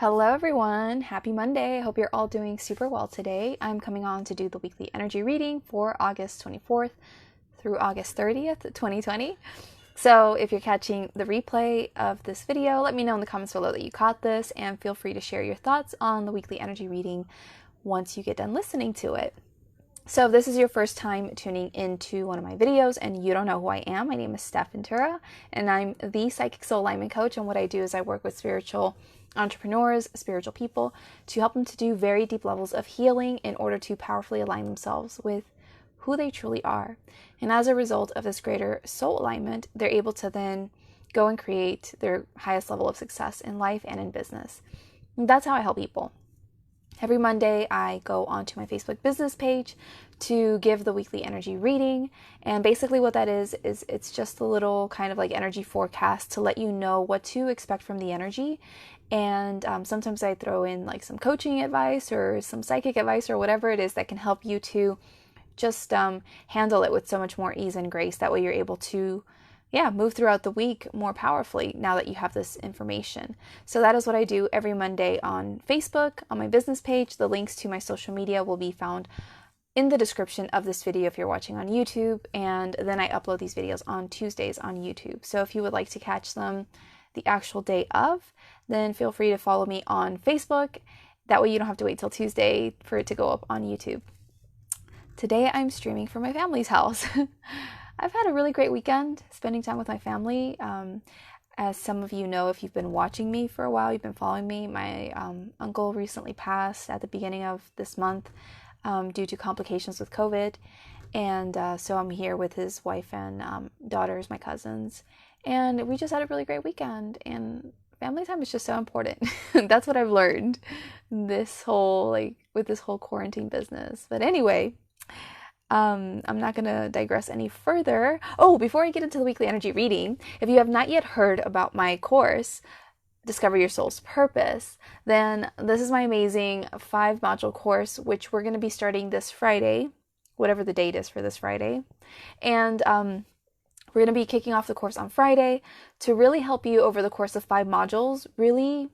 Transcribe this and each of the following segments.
Hello everyone, happy Monday. I hope you're all doing super well today. I'm coming on to do the weekly energy reading for August 24th through August 30th, 2020. So if you're catching the replay of this video, let me know in the comments below that you caught this and feel free to share your thoughts on the weekly energy reading once you get done listening to it. So if this is your first time tuning into one of my videos and you don't know who I am, my name is Stef, and I'm the Psychic Soul Alignment Coach, and what I do is I work with spiritual entrepreneurs, spiritual people, to help them to do very deep levels of healing in order to powerfully align themselves with who they truly are. And as a result of this greater soul alignment, they're able to then go and create their highest level of success in life and in business. And that's how I help people. Every Monday, I go onto my Facebook business page to give the weekly energy reading. And basically what that is it's just a little kind of like energy forecast to let you know what to expect from the energy. And sometimes I throw in like some coaching advice or some psychic advice or whatever it is that can help you to just handle it with so much more ease and grace. That way you're able to move throughout the week more powerfully now that you have this information. So that is what I do every Monday on Facebook, on my business page. The links to my social media will be found in the description of this video if you're watching on YouTube, and then I upload these videos on Tuesdays on YouTube. So if you would like to catch them the actual day of, then feel free to follow me on Facebook. That way you don't have to wait till Tuesday for it to go up on YouTube. Today I'm streaming from my family's house. I've had a really great weekend spending time with my family. As some of you know, if you've been watching me for a while, you've been following me, my uncle recently passed at the beginning of this month due to complications with COVID. And so I'm here with his wife and daughters, my cousins. And we just had a really great weekend. And family time is just so important. That's what I've learned with this whole quarantine business. But anyway, I'm not going to digress any further. Oh, before I get into the weekly energy reading, if you have not yet heard about my course, Discover Your Soul's Purpose, then this is my amazing 5-module course, which we're going to be starting this Friday, whatever the date is for this Friday. And we're going to be kicking off the course on Friday to really help you over the course of 5 modules, really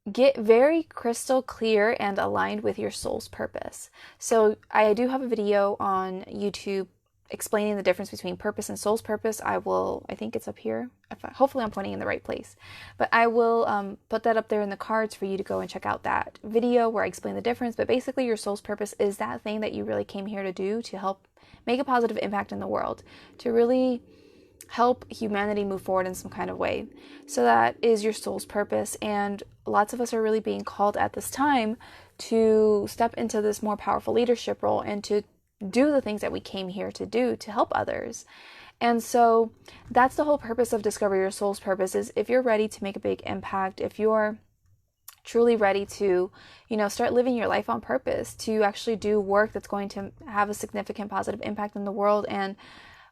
get very crystal clear and aligned with your soul's purpose. So I do have a video on YouTube explaining the difference between purpose and soul's purpose. I think it's up here. Hopefully I'm pointing in the right place. But I will put that up there in the cards for you to go and check out that video where I explain the difference. But basically your soul's purpose is that thing that you really came here to do, to help make a positive impact in the world, to really help humanity move forward in some kind of way. So that is your soul's purpose, and lots of us are really being called at this time to step into this more powerful leadership role and to do the things that we came here to do to help others. And so that's the whole purpose of Discover Your Soul's Purpose, is if you're ready to make a big impact, if you're truly ready to, start living your life on purpose, to actually do work that's going to have a significant positive impact in the world and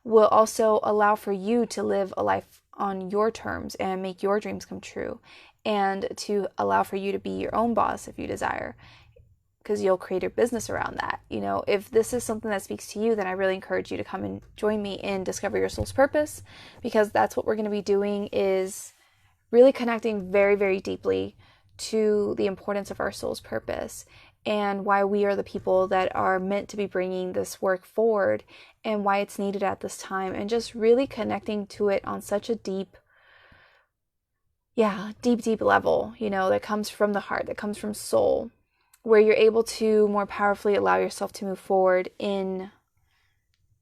will also allow for you to live a life on your terms and make your dreams come true, and to allow for you to be your own boss if you desire, because you'll create your business around that. If this is something that speaks to you, then I really encourage you to come and join me in Discover Your Soul's Purpose, because that's what we're going to be doing, is really connecting very, very deeply to the importance of our soul's purpose and why we are the people that are meant to be bringing this work forward and why it's needed at this time, and just really connecting to it on such a deep level, that comes from the heart, that comes from soul, where you're able to more powerfully allow yourself to move forward in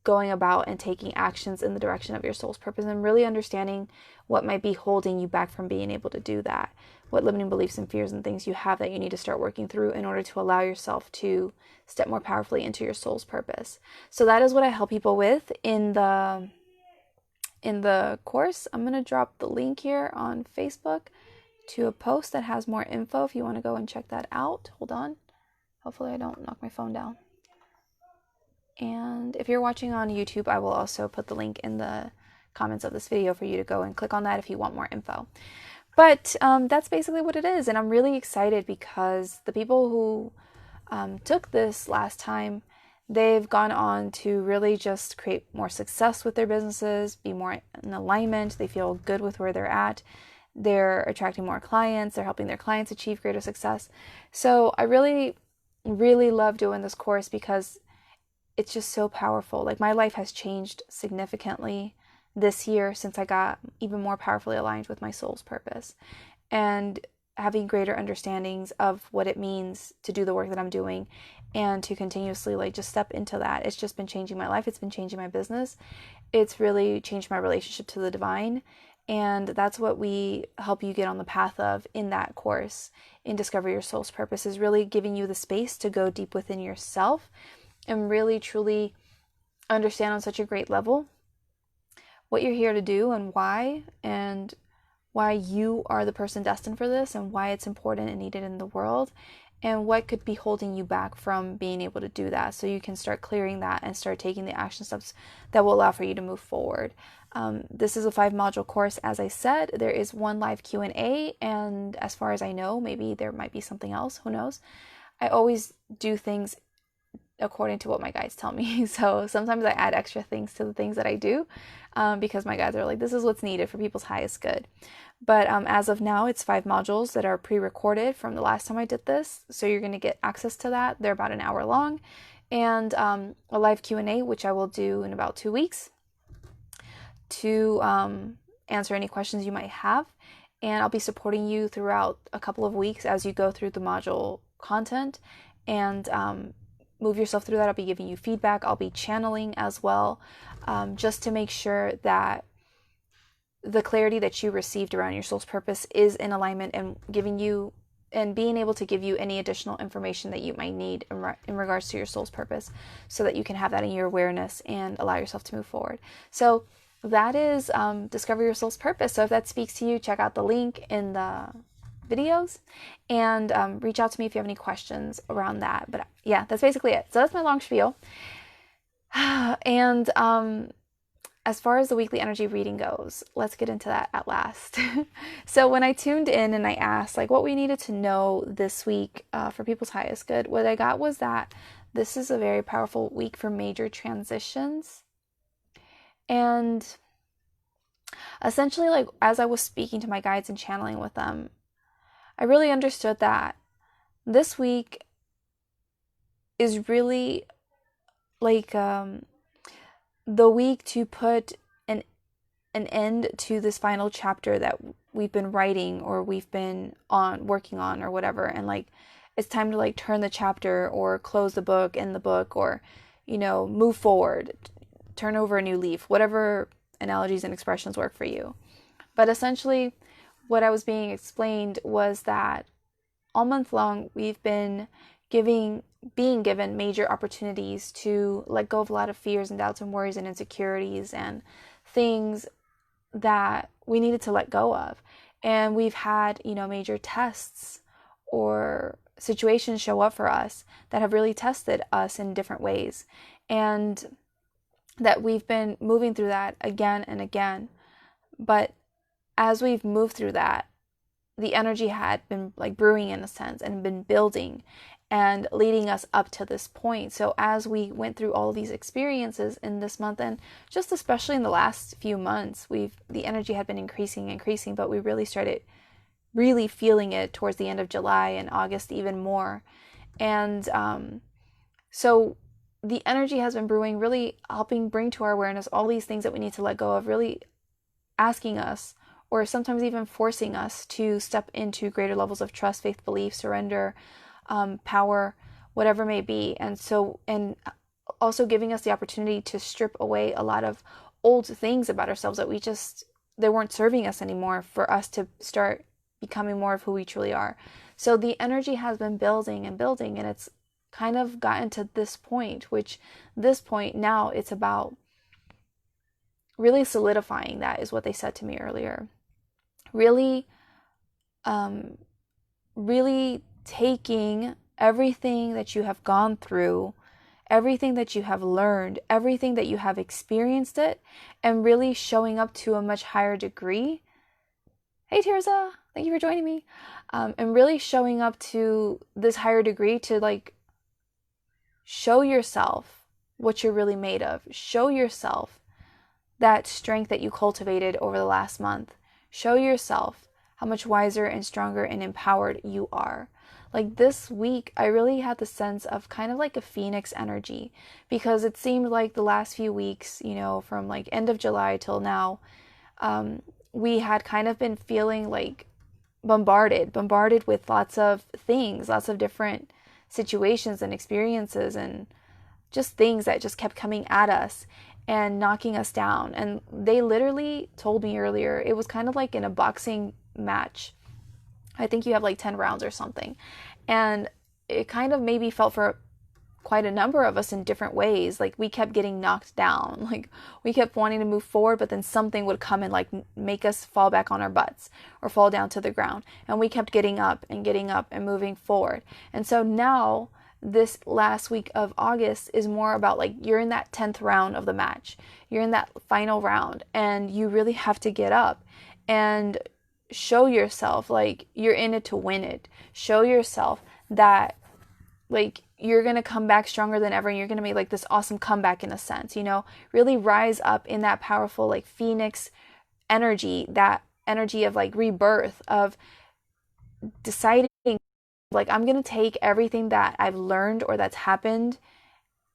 going about and taking actions in the direction of your soul's purpose, and really understanding what might be holding you back from being able to do that, what limiting beliefs and fears and things you have that you need to start working through in order to allow yourself to step more powerfully into your soul's purpose. So that is what I help people with in the course. I'm going to drop the link here on Facebook to a post that has more info if you want to go and check that out. Hold on. Hopefully I don't knock my phone down. And if you're watching on YouTube, I will also put the link in the comments of this video for you to go and click on that if you want more info. But that's basically what it is. And I'm really excited because the people who took this last time, they've gone on to really just create more success with their businesses, be more in alignment. They feel good with where they're at. they're attracting more clients, they're helping their clients achieve greater success. So I really, really love doing this course because it's just so powerful. Like, my life has changed significantly this year since I got even more powerfully aligned with my soul's purpose, and having greater understandings of what it means to do the work that I'm doing and to continuously like just step into that. It's just been changing my life. It's been changing my business. It's really changed my relationship to the divine. And that's what we help you get on the path of in that course, in Discover Your Soul's Purpose, is really giving you the space to go deep within yourself and really truly understand on such a great level what you're here to do and why you are the person destined for this, and why it's important and needed in the world, and what could be holding you back from being able to do that, so you can start clearing that and start taking the action steps that will allow for you to move forward. This is a 5-module course, as I said. There is one live Q&A, and as far as I know, maybe there might be something else, who knows. I always do things according to what my guides tell me. So sometimes I add extra things to the things that I do, because my guides are like, this is what's needed for people's highest good. But as of now, it's 5 modules that are pre-recorded from the last time I did this. So you're going to get access to that. They're about an hour long. And a live Q&A, which I will do in about 2 weeks to answer any questions you might have. And I'll be supporting you throughout a couple of weeks as you go through the module content and move yourself through that. I'll be giving you feedback. I'll be channeling as well, just to make sure that the clarity that you received around your soul's purpose is in alignment, and giving you and being able to give you any additional information that you might need in regards to your soul's purpose, so that you can have that in your awareness and allow yourself to move forward. So that is Discover Your Soul's Purpose. So if that speaks to you, check out the link in the videos and reach out to me if you have any questions around that. But yeah, that's basically it. So that's my long spiel. And as far as the weekly energy reading goes, let's get into that at last. So when I tuned in and I asked like what we needed to know this week for people's highest good, what I got was that this is a very powerful week for major transitions. And essentially, like, as I was speaking to my guides and channeling with them, I really understood that this week is really like the week to put an end to this final chapter that we've been writing, or we've been working on, or whatever. And like, it's time to like turn the chapter, or close the book, end the book, or, you know, move forward, turn over a new leaf, whatever analogies and expressions work for you. But essentially, what I was being explained was that all month long, we've been being given major opportunities to let go of a lot of fears and doubts and worries and insecurities and things that we needed to let go of. And we've had, you know, major tests or situations show up for us that have really tested us in different ways. And that we've been moving through that again and again. But as we've moved through that, the energy had been like brewing in a sense and been building and leading us up to this point. So as we went through all of these experiences in this month, and just especially in the last few months, the energy had been increasing, but we really started really feeling it towards the end of July and August even more. And so the energy has been brewing, really helping bring to our awareness all these things that we need to let go of, really asking us, or sometimes even forcing us to step into greater levels of trust, faith, belief, surrender, power, whatever may be. And also giving us the opportunity to strip away a lot of old things about ourselves that they weren't serving us anymore, for us to start becoming more of who we truly are. So the energy has been building and building, and it's kind of gotten to this point, now it's about really solidifying. That is what they said to me earlier. Really taking everything that you have gone through, everything that you have learned, everything that you have experienced it, and really showing up to a much higher degree. Hey Tirza, thank you for joining me. And really showing up to this higher degree to like show yourself what you're really made of. Show yourself that strength that you cultivated over the last month. Show yourself how much wiser and stronger and empowered you are. Like this week, I really had the sense of kind of like a phoenix energy, because it seemed like the last few weeks, from like end of July till now, we had kind of been feeling like bombarded with lots of things, lots of different situations and experiences and just things that just kept coming at us and knocking us down. And they literally told me earlier, it was kind of like in a boxing match. I think you have like 10 rounds or something. And it kind of maybe felt for quite a number of us in different ways. Like we kept getting knocked down. Like we kept wanting to move forward, but then something would come and like make us fall back on our butts or fall down to the ground. And we kept getting up and moving forward. And so now this last week of August is more about like you're in that 10th round of the match. You're in that final round and you really have to get up and show yourself like you're in it to win it. Show yourself that like you're going to come back stronger than ever and you're going to make like this awesome comeback in a sense, really rise up in that powerful like phoenix energy, that energy of like rebirth, of deciding like I'm going to take everything that I've learned or that's happened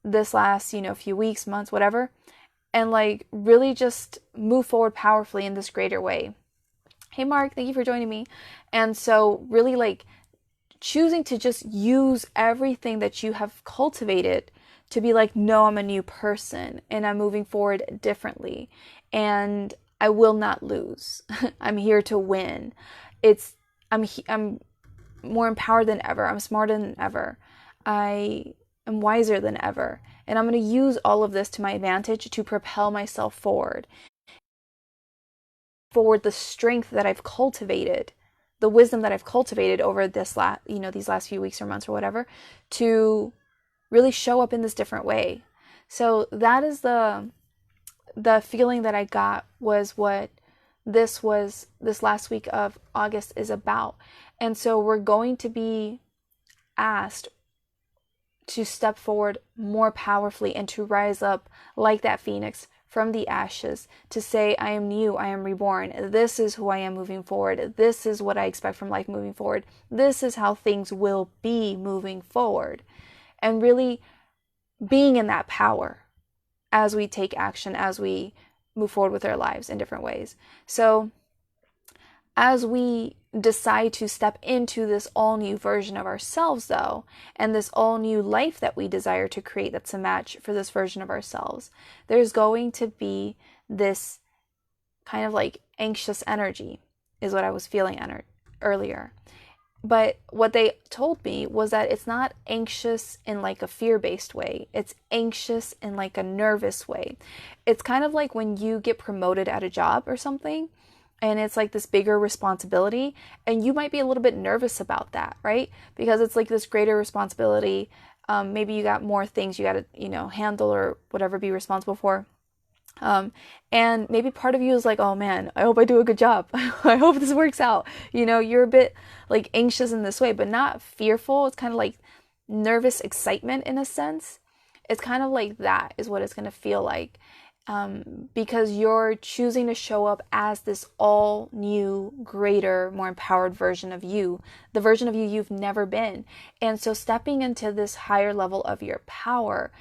this last, few weeks, months, whatever, and like really just move forward powerfully in this greater way. Hey Mark, thank you for joining me. And so really like choosing to just use everything that you have cultivated to be like, no, I'm a new person and I'm moving forward differently and I will not lose. I'm here to win. I'm more empowered than ever. I'm smarter than ever. I am wiser than ever. And I'm going to use all of this to my advantage to propel myself forward the strength that I've cultivated, the wisdom that I've cultivated over these last few weeks or months or whatever, to really show up in this different way. So that is the feeling that I got, was what this last week of August is about. And so we're going to be asked to step forward more powerfully and to rise up like that phoenix from the ashes, to say, I am new, I am reborn. This is who I am moving forward. This is what I expect from life moving forward. This is how things will be moving forward. And really being in that power as we take action, as we move forward with our lives in different ways. So as we decide to step into this all new version of ourselves, though, and this all new life that we desire to create that's a match for this version of ourselves, there's going to be this kind of like anxious energy, is what I was feeling earlier. But what they told me was that it's not anxious in like a fear-based way. It's anxious in like a nervous way. It's kind of like when you get promoted at a job or something, and it's like this bigger responsibility, and you might be a little bit nervous about that, right? Because it's like this greater responsibility. Maybe you got more things you got to, handle or whatever, be responsible for. And maybe part of you is like, oh man, I hope I do a good job. I hope this works out. You're a bit like anxious in this way, but not fearful. It's kind of like nervous excitement in a sense. It's kind of like that is what it's going to feel like. Because you're choosing to show up as this all new, greater, more empowered version of you, the version of you you've never been. And so stepping into this higher level of your power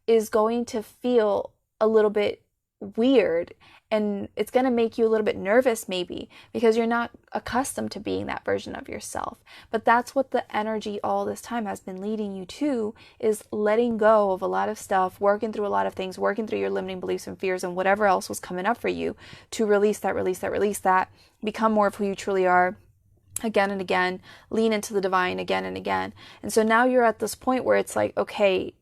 is going to feel a little bit weird, and it's going to make you a little bit nervous maybe, because you're not accustomed to being that version of yourself. But that's what the energy all this time has been leading you to, is letting go of a lot of stuff, working through a lot of things, working through your limiting beliefs and fears and whatever else was coming up for you, to release that, become more of who you truly are again and again, lean into the divine again and again. And so now you're at this point where it's like, okay,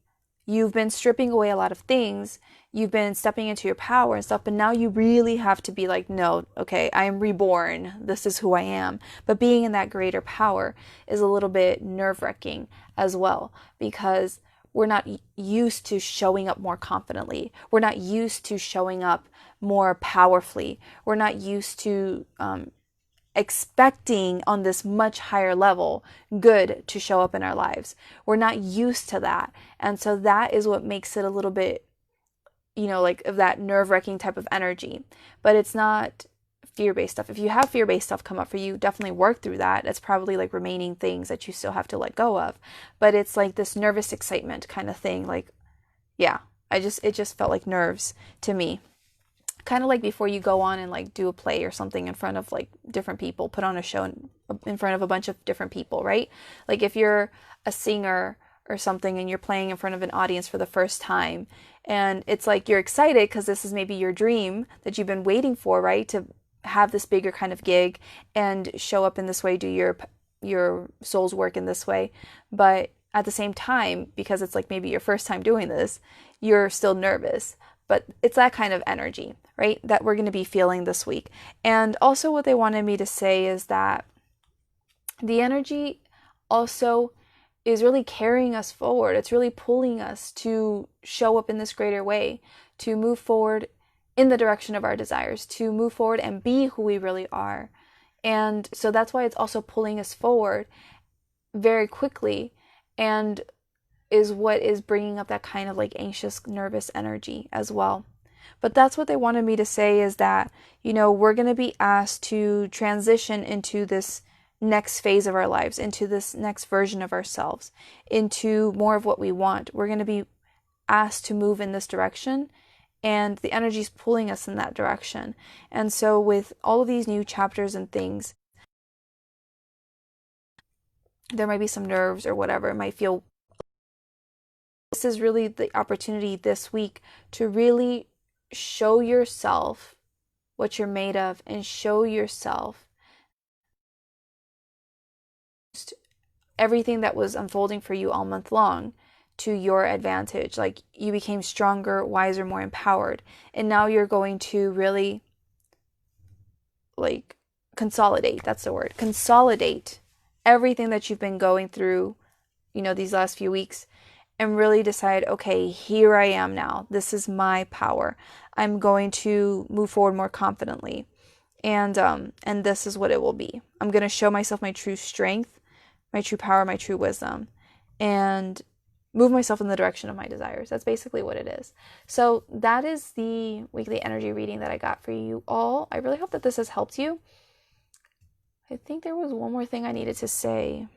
you've been stripping away a lot of things, you've been stepping into your power and stuff, but now you really have to be like, no, okay, I am reborn. This is who I am. But being in that greater power is a little bit nerve-wracking as well, because we're not used to showing up more confidently. We're not used to showing up more powerfully. We're not used to expecting on this much higher level good to show up in our lives. We're not used to that. And so that is what makes it a little bit, like of that nerve-wracking type of energy. But it's not fear-based stuff. If you have fear-based stuff come up for you, definitely work through that. It's probably like remaining things that you still have to let go of. But it's like this nervous excitement kind of thing. Like, yeah, it just felt like nerves to me. Kind of like before you go on and like do a play or something in front of like different people, put on a show in front of a bunch of different people, right? Like if you're a singer or something and you're playing in front of an audience for the first time, and it's like you're excited because this is maybe your dream that you've been waiting for, right? To have this bigger kind of gig and show up in this way, do your soul's work in this way. But at the same time, because it's like maybe your first time doing this, you're still nervous. But it's that kind of energy, right, that we're going to be feeling this week. And also what they wanted me to say is that the energy also is really carrying us forward. It's really pulling us to show up in this greater way, to move forward in the direction of our desires, to move forward and be who we really are. And so that's why it's also pulling us forward very quickly, and is what is bringing up that kind of like anxious, nervous energy as well. But that's what they wanted me to say, is that, you know, we're going to be asked to transition into this next phase of our lives, into this next version of ourselves, into more of what we want. We're going to be asked to move in this direction, and the energy is pulling us in that direction. And so with all of these new chapters and things, there might be some nerves or whatever. It might feel. This is really the opportunity this week to really show yourself what you're made of, and show yourself everything that was unfolding for you all month long to your advantage. Like, you became stronger, wiser, more empowered. And now you're going to really like consolidate. That's the word. Consolidate everything that you've been going through, you know, these last few weeks, and really decide, okay, here I am now. This is my power. I'm going to move forward more confidently. And this is what it will be. I'm going to show myself my true strength, my true power, my true wisdom, and move myself in the direction of my desires. That's basically what it is. So that is the weekly energy reading that I got for you all. I really hope that this has helped you. I think there was one more thing I needed to say.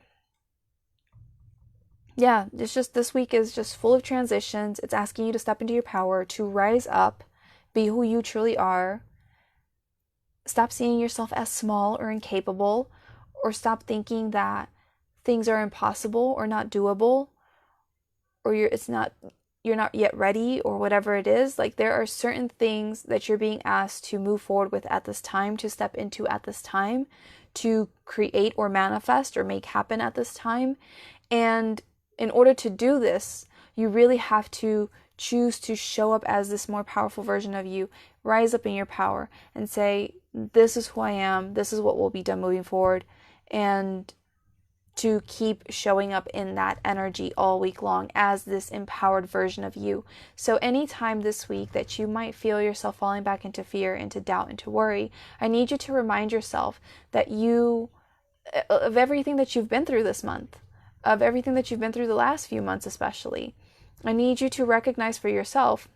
Yeah, it's just, this week is just full of transitions. It's asking you to step into your power, to rise up, be who you truly are. Stop seeing yourself as small or incapable, or stop thinking that things are impossible or not doable, or you're not yet ready, or whatever it is. Like, there are certain things that you're being asked to move forward with at this time, to step into at this time, to create or manifest or make happen at this time. And in order to do this, you really have to choose to show up as this more powerful version of you. Rise up in your power and say, this is who I am, this is what will be done moving forward, and to keep showing up in that energy all week long as this empowered version of you. So anytime this week that you might feel yourself falling back into fear, into doubt, into worry, I need you to remind yourself that of everything that you've been through this month, of everything that you've been through the last few months especially. I need you to recognize for yourself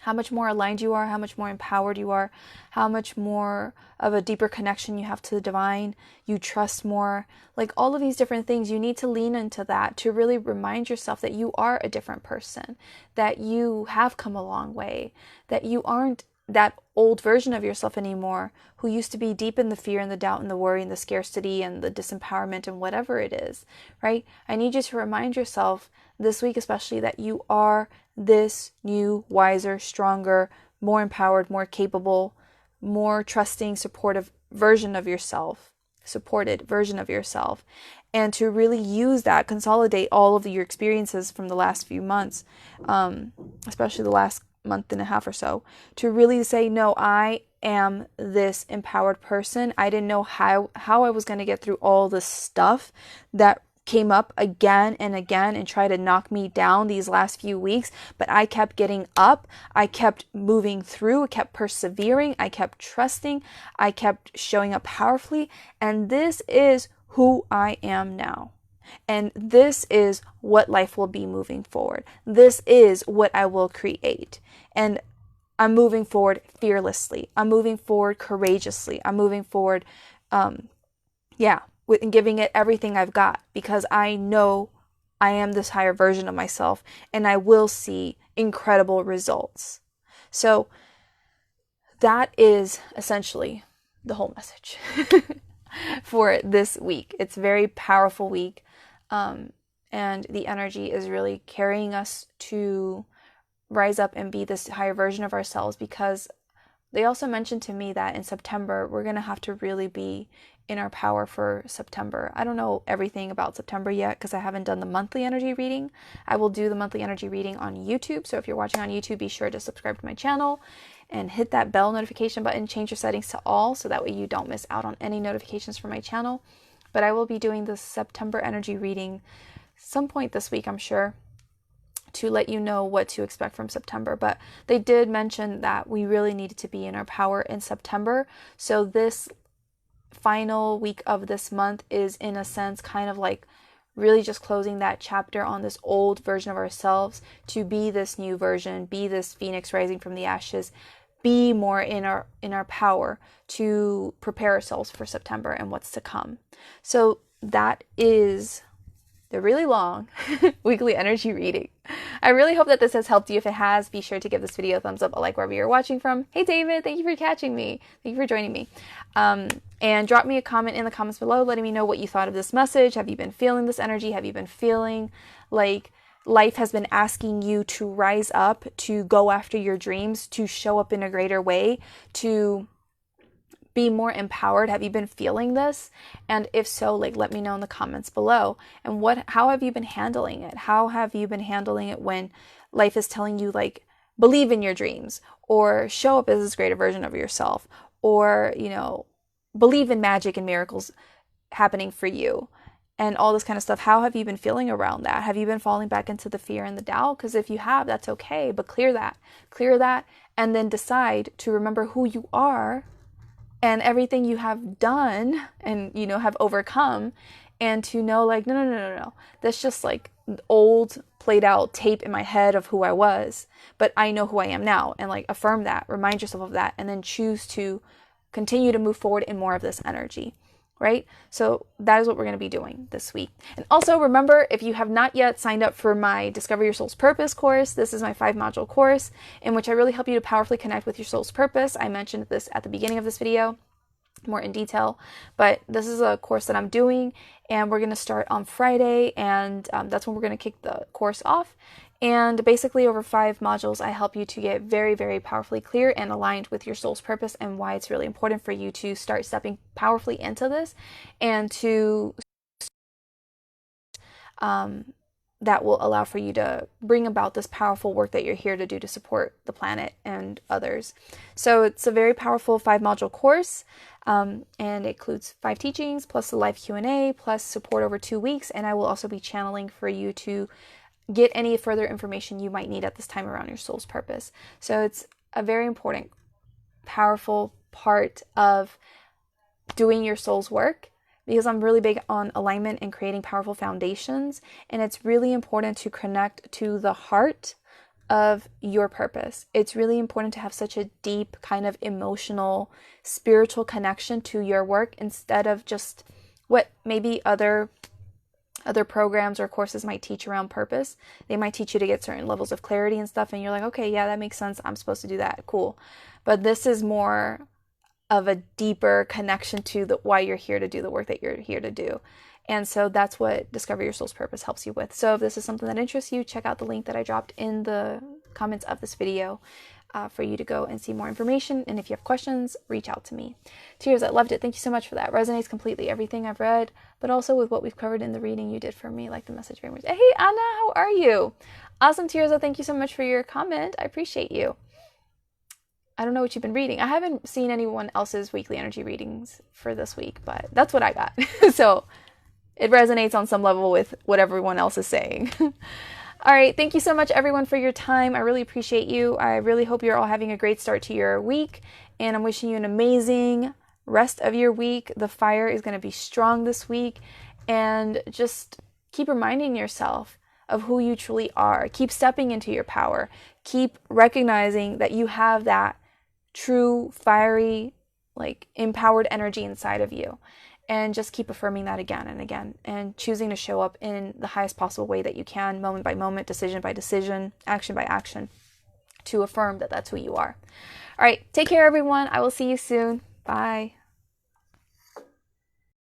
how much more aligned you are, how much more empowered you are, how much more of a deeper connection you have to the divine, you trust more. Like, all of these different things, you need to lean into that to really remind yourself that you are a different person, that you have come a long way, that you aren't that old version of yourself anymore who used to be deep in the fear and the doubt and the worry and the scarcity and the disempowerment and whatever it is, right? I need you to remind yourself this week especially that you are this new, wiser, stronger, more empowered, more capable, more trusting, supportive version of yourself, supported version of yourself, and to really use that, consolidate all of your experiences from the last few months, especially the last month and a half or so, to really say, no, I am this empowered person. I didn't know how I was going to get through all this stuff that came up again and again and tried to knock me down these last few weeks, but I kept getting up, I kept moving through, I kept persevering, I kept trusting, I kept showing up powerfully, and this is who I am now. And this is what life will be moving forward. This is what I will create. And I'm moving forward fearlessly. I'm moving forward courageously. I'm moving forward, with giving it everything I've got, because I know I am this higher version of myself and I will see incredible results. So that is essentially the whole message for this week. It's a very powerful week, and the energy is really carrying us to rise up and be this higher version of ourselves, because they also mentioned to me that in September, we're going to have to really be in our power for September. I don't know everything about September yet because I haven't done the monthly energy reading. I will do the monthly energy reading on YouTube. So if you're watching on YouTube, be sure to subscribe to my channel and hit that bell notification button, change your settings to all so that way you don't miss out on any notifications from my channel. But I will be doing the September energy reading some point this week, I'm sure, to let you know what to expect from September. But they did mention that we really needed to be in our power in September. So this final week of this month is, in a sense, kind of like really just closing that chapter on this old version of ourselves to be this new version, be this phoenix rising from the ashes, be more in our power to prepare ourselves for September and what's to come. So that is the really long weekly energy reading. I really hope that this has helped you. If it has, be sure to give this video a thumbs up, a like wherever you're watching from. Hey David, thank you for catching me. Thank you for joining me. And drop me a comment in the comments below letting me know what you thought of this message. Have you been feeling this energy? Have you been feeling like life has been asking you to rise up, to go after your dreams, to show up in a greater way, to be more empowered? Have you been feeling this? And if so, let me know in the comments below. And how have you been handling it? How have you been handling it when life is telling you, believe in your dreams, or show up as this greater version of yourself, or, believe in magic and miracles happening for you, and all this kind of stuff? How have you been feeling around that? Have you been falling back into the fear and the doubt? Because if you have, that's okay, but clear that, and then decide to remember who you are and everything you have done and, have overcome, and to know, no. That's just old played out tape in my head of who I was, but I know who I am now, and affirm that, remind yourself of that, and then choose to continue to move forward in more of this energy, right? So that is what we're going to be doing this week. And also remember, if you have not yet signed up for my Discover Your Soul's Purpose course, this is my 5-module course in which I really help you to powerfully connect with your soul's purpose. I mentioned this at the beginning of this video more in detail, but this is a course that I'm doing, and we're going to start on Friday, and that's when we're going to kick the course off. And basically over 5 modules, I help you to get very, very powerfully clear and aligned with your soul's purpose, and why it's really important for you to start stepping powerfully into this, and to that will allow for you to bring about this powerful work that you're here to do to support the planet and others. So it's a very powerful 5-module course, and it includes 5 teachings plus a live Q&A plus support over 2 weeks. And I will also be channeling for you to get any further information you might need at this time around your soul's purpose. So it's a very important, powerful part of doing your soul's work, because I'm really big on alignment and creating powerful foundations. And it's really important to connect to the heart of your purpose. It's really important to have such a deep kind of emotional, spiritual connection to your work, instead of just what maybe other programs or courses might teach around purpose. They might teach you to get certain levels of clarity and stuff, and you're like, okay, yeah, that makes sense. I'm supposed to do that. Cool. But this is more of a deeper connection to why you're here to do the work that you're here to do. And so that's what Discover Your Soul's Purpose helps you with. So if this is something that interests you, check out the link that I dropped in the comments of this video for you to go and see more information. And if you have questions, reach out to me. Tears, I loved it. Thank you so much for that. Resonates completely everything I've read, but also with what we've covered in the reading you did for me. Like the message very much. Hey, Anna, how are you? Awesome, Tears. Thank you so much for your comment. I appreciate you. I don't know what you've been reading. I haven't seen anyone else's weekly energy readings for this week, but that's what I got. So it resonates on some level with what everyone else is saying. All right. Thank you so much, everyone, for your time. I really appreciate you. I really hope you're all having a great start to your week, and I'm wishing you an amazing rest of your week. The fire is going to be strong this week, and just keep reminding yourself of who you truly are. Keep stepping into your power. Keep recognizing that you have that true, fiery, like empowered energy inside of you. And just keep affirming that again and again, and choosing to show up in the highest possible way that you can, moment by moment, decision by decision, action by action, to affirm that that's who you are. All right, take care, everyone. I will see you soon. Bye.